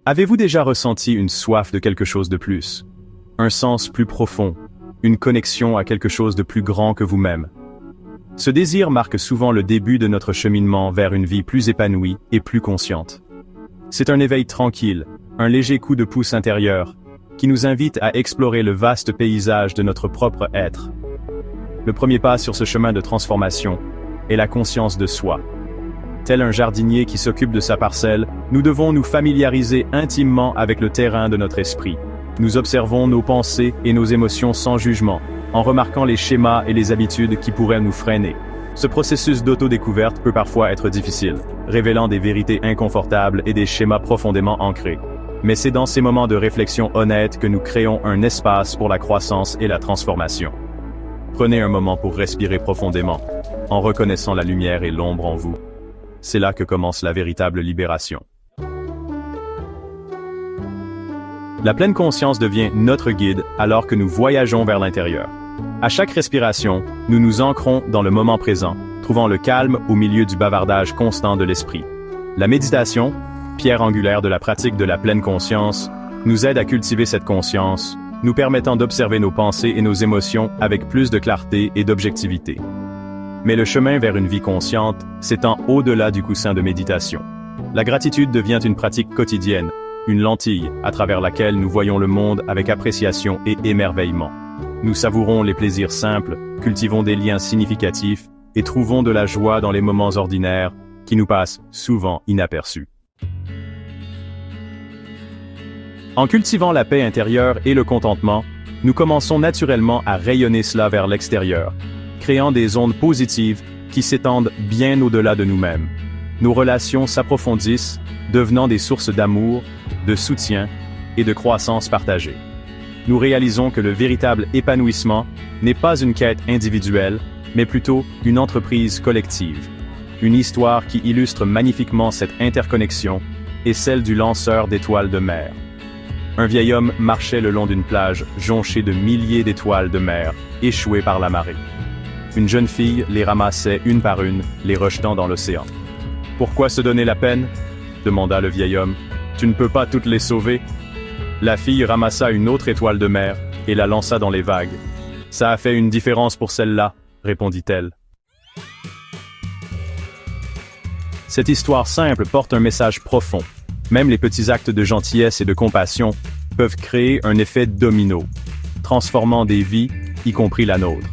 Avez-vous déjà ressenti une soif de quelque chose de plus? Un sens plus profond, une connexion à quelque chose de plus grand que vous-même? Ce désir marque souvent le début de notre cheminement vers une vie plus épanouie et plus consciente. C'est un éveil tranquille, un léger coup de pouce intérieur, qui nous invite à explorer le vaste paysage de notre propre être. Le premier pas sur ce chemin de transformation est la conscience de soi. Tel un jardinier qui s'occupe de sa parcelle, nous devons nous familiariser intimement avec le terrain de notre esprit. Nous observons nos pensées et nos émotions sans jugement, en remarquant les schémas et les habitudes qui pourraient nous freiner. Ce processus d'autodécouverte peut parfois être difficile, révélant des vérités inconfortables et des schémas profondément ancrés. Mais c'est dans ces moments de réflexion honnête que nous créons un espace pour la croissance et la transformation. Prenez un moment pour respirer profondément, en reconnaissant la lumière et l'ombre en vous. C'est là que commence la véritable libération. La pleine conscience devient notre guide alors que nous voyageons vers l'intérieur. À chaque respiration, nous nous ancrons dans le moment présent, trouvant le calme au milieu du bavardage constant de l'esprit. La méditation, pierre angulaire de la pratique de la pleine conscience, nous aide à cultiver cette conscience, nous permettant d'observer nos pensées et nos émotions avec plus de clarté et d'objectivité. Mais le chemin vers une vie consciente s'étend au-delà du coussin de méditation. La gratitude devient une pratique quotidienne, une lentille à travers laquelle nous voyons le monde avec appréciation et émerveillement. Nous savourons les plaisirs simples, cultivons des liens significatifs et trouvons de la joie dans les moments ordinaires qui nous passent souvent inaperçus. En cultivant la paix intérieure et le contentement, nous commençons naturellement à rayonner cela vers l'extérieur, créant des ondes positives qui s'étendent bien au-delà de nous-mêmes. Nos relations s'approfondissent, devenant des sources d'amour, de soutien et de croissance partagée. Nous réalisons que le véritable épanouissement n'est pas une quête individuelle, mais plutôt une entreprise collective. Une histoire qui illustre magnifiquement cette interconnexion est celle du lanceur d'étoiles de mer. Un vieil homme marchait le long d'une plage jonchée de milliers d'étoiles de mer, échouées par la marée. Une jeune fille les ramassait une par une, les rejetant dans l'océan. « Pourquoi se donner la peine ?» demanda le vieil homme. « Tu ne peux pas toutes les sauver ?» La fille ramassa une autre étoile de mer et la lança dans les vagues. « Ça a fait une différence pour celle-là, » répondit-elle. Cette histoire simple porte un message profond. Même les petits actes de gentillesse et de compassion peuvent créer un effet domino, transformant des vies, y compris la nôtre.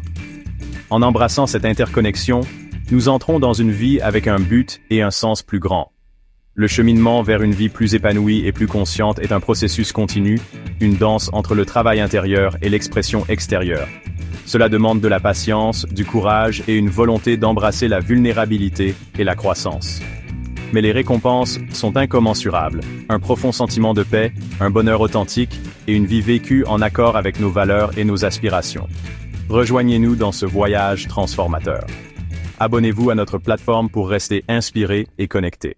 En embrassant cette interconnexion, nous entrons dans une vie avec un but et un sens plus grand. Le cheminement vers une vie plus épanouie et plus consciente est un processus continu, une danse entre le travail intérieur et l'expression extérieure. Cela demande de la patience, du courage et une volonté d'embrasser la vulnérabilité et la croissance. Mais les récompenses sont incommensurables. Un profond sentiment de paix, un bonheur authentique et une vie vécue en accord avec nos valeurs et nos aspirations. Rejoignez-nous dans ce voyage transformateur. Abonnez-vous à notre plateforme pour rester inspiré et connecté.